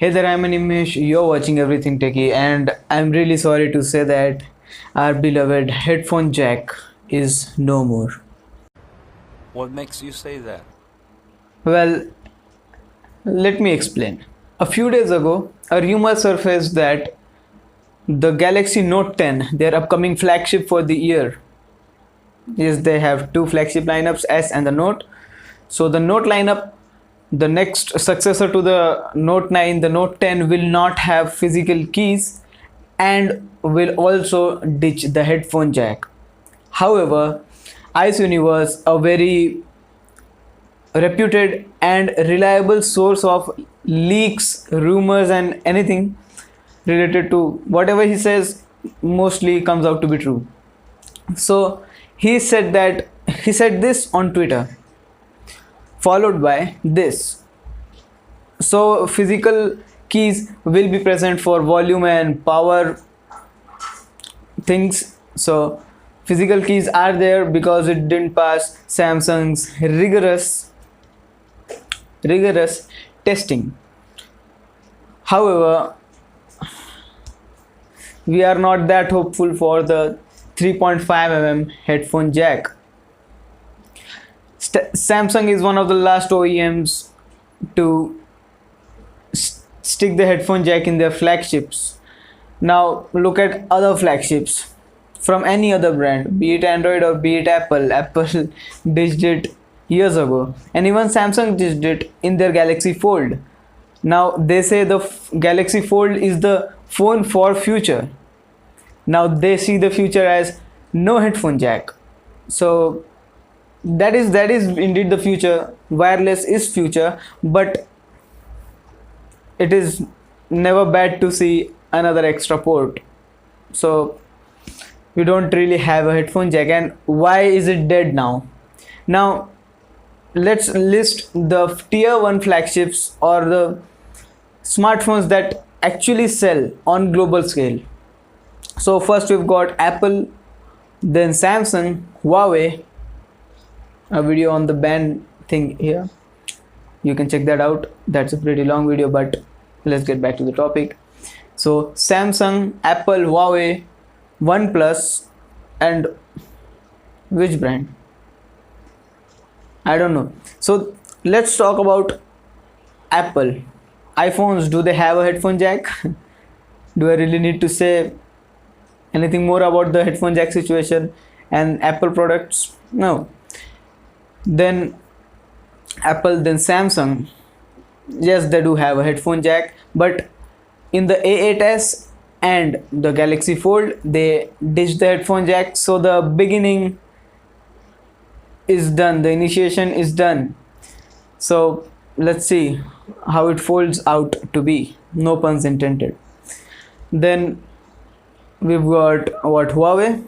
Hey there, I'm Animesh. You're watching Everything Techie, and I'm really sorry to say that our beloved headphone jack is no more. What makes you say that? Well, let me explain. A few days ago, a rumor surfaced that the Galaxy Note 10, their upcoming flagship for the year, yes, they have two flagship lineups, S and the Note. So the Note lineup, the next successor to the Note 9, the Note 10 will not have physical keys and will also ditch the headphone jack. However, Ice Universe, a very reputed and reliable source of leaks, rumors, and anything related to whatever he says, mostly comes out to be true. So he said this on Twitter, followed by this. So physical keys will be present for volume and power things. So physical keys are there because it didn't pass Samsung's rigorous testing. However, we are not that hopeful for the 3.5 mm headphone jack. Samsung is one of the last OEMs to stick the headphone jack in their flagships. Now look at other flagships from any other brand, be it Android or be it Apple. Apple ditched it years ago, and even Samsung ditched it in their Galaxy Fold. Now they say the Galaxy Fold is the phone for future. Now they see the future as no headphone jack. So that is indeed the future. Wireless is future, but it is never bad to see another extra port. So we don't really have a headphone jack, and why is it dead now? Now let's list the tier 1 flagships or the smartphones that actually sell on global scale. So first we've got Apple, then Samsung, Huawei. A video on the band thing here, you can check that out. That's a pretty long video, but let's get back to the topic. So Samsung, Apple, Huawei, OnePlus, and which brand? I don't know. So let's talk about Apple. iPhones, do they have a headphone jack? Do I really need to say anything more about the headphone jack situation? And Apple products? No. Then Apple, then Samsung, yes, they do have a headphone jack, but in the A8s and the Galaxy Fold, they ditched the headphone jack. So the beginning is done, the initiation is done. So let's see how it folds out to be, no puns intended. Then we've got Huawei,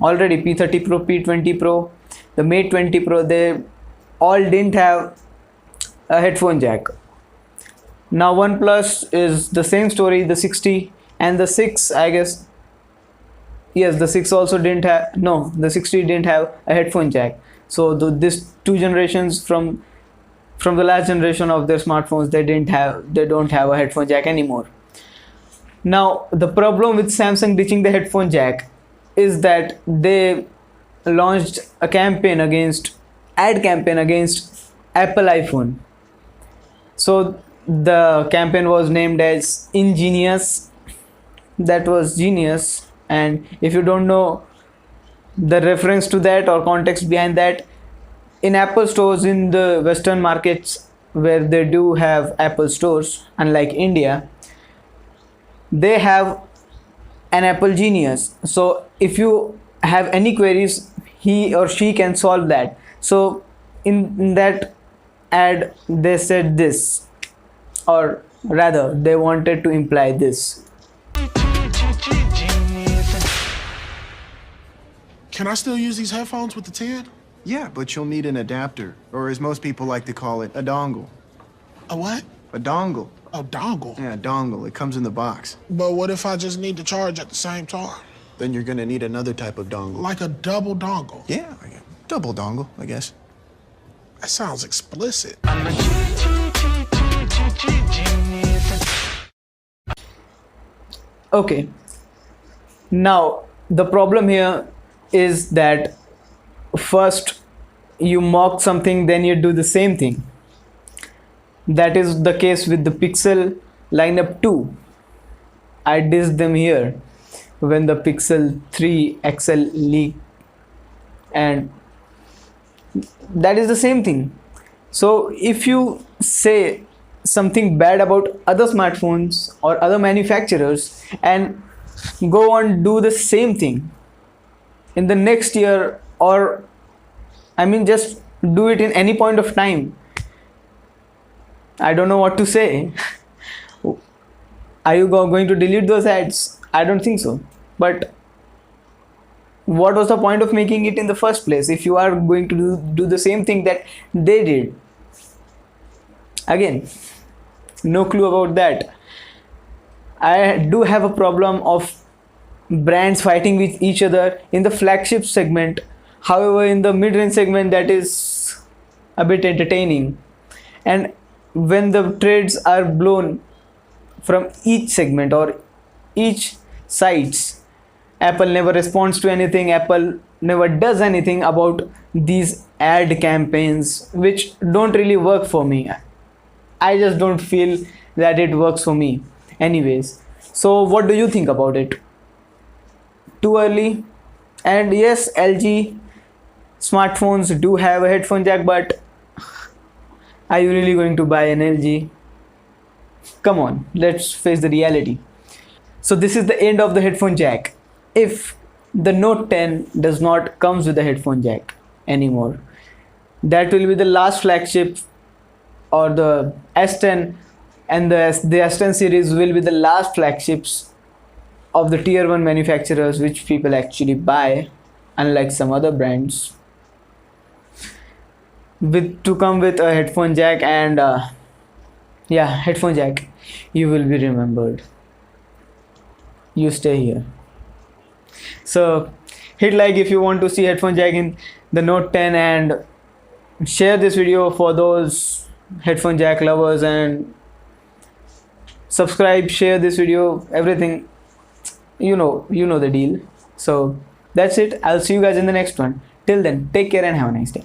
already P30 Pro, P20 Pro, the Mate 20 Pro, they all didn't have a headphone jack. Now OnePlus is the same story, the 60 and the 6, I guess. Yes, the 6 also didn't have, no, the 60 didn't have a headphone jack. So this two generations from the last generation of their smartphones, they don't have a headphone jack anymore. Now the problem with Samsung ditching the headphone jack is that they launched a ad campaign against Apple iPhone. So the campaign was named as Ingenious. That was genius. And if you don't know the reference to that or context behind that, in Apple stores in the Western markets where they do have Apple stores, unlike India, they have an Apple Genius. So if you have any queries, he or she can solve that. So in that ad, they said this, or rather they wanted to imply this. Can I still use these headphones with the 10? Yeah, but you'll need an adapter, or as most people like to call it, a dongle. A what? A dongle. A dongle? Yeah, a dongle. It comes in the box. But what if I just need to charge at the same time? Then you're gonna need another type of dongle. Like a double dongle? Yeah, double dongle, I guess. That sounds explicit. Okay, now the problem here is that first you mock something, then you do the same thing. That is the case with the Pixel lineup 2. I dissed them here when the Pixel 3 XL leaked, and that is the same thing. So if you say something bad about other smartphones or other manufacturers and go on do the same thing in the next year, or I mean just do it in any point of time, I don't know what to say. Are you going to delete those ads? I don't think so. But what was the point of making it in the first place if you are going to do the same thing that they did? Again, no clue about that. I do have a problem of brands fighting with each other in the flagship segment. However, in the mid-range segment, that is a bit entertaining. And when the trades are blown from each segment or each sites, Apple never responds to anything. Apple never does anything about these ad campaigns, which don't really work for me. I just don't feel that it works for me anyways. So what do you think about it? Too early? And yes, LG smartphones do have a headphone jack, but are you really going to buy an LG? Come on, let's face the reality. So this is the end of the headphone jack. If the Note 10 does not comes with the headphone jack anymore, that will be the last flagship, or the S10 and the S10 series will be the last flagships of the tier 1 manufacturers which people actually buy, unlike some other brands. With to come with a headphone jack, and yeah, headphone jack, you will be remembered. You stay here. So hit like if you want to see headphone jack in the Note 10, and share this video for those headphone jack lovers, and subscribe, share this video, everything. You know the deal. So that's it. I'll see you guys in the next one. Till then, take care and have a nice day.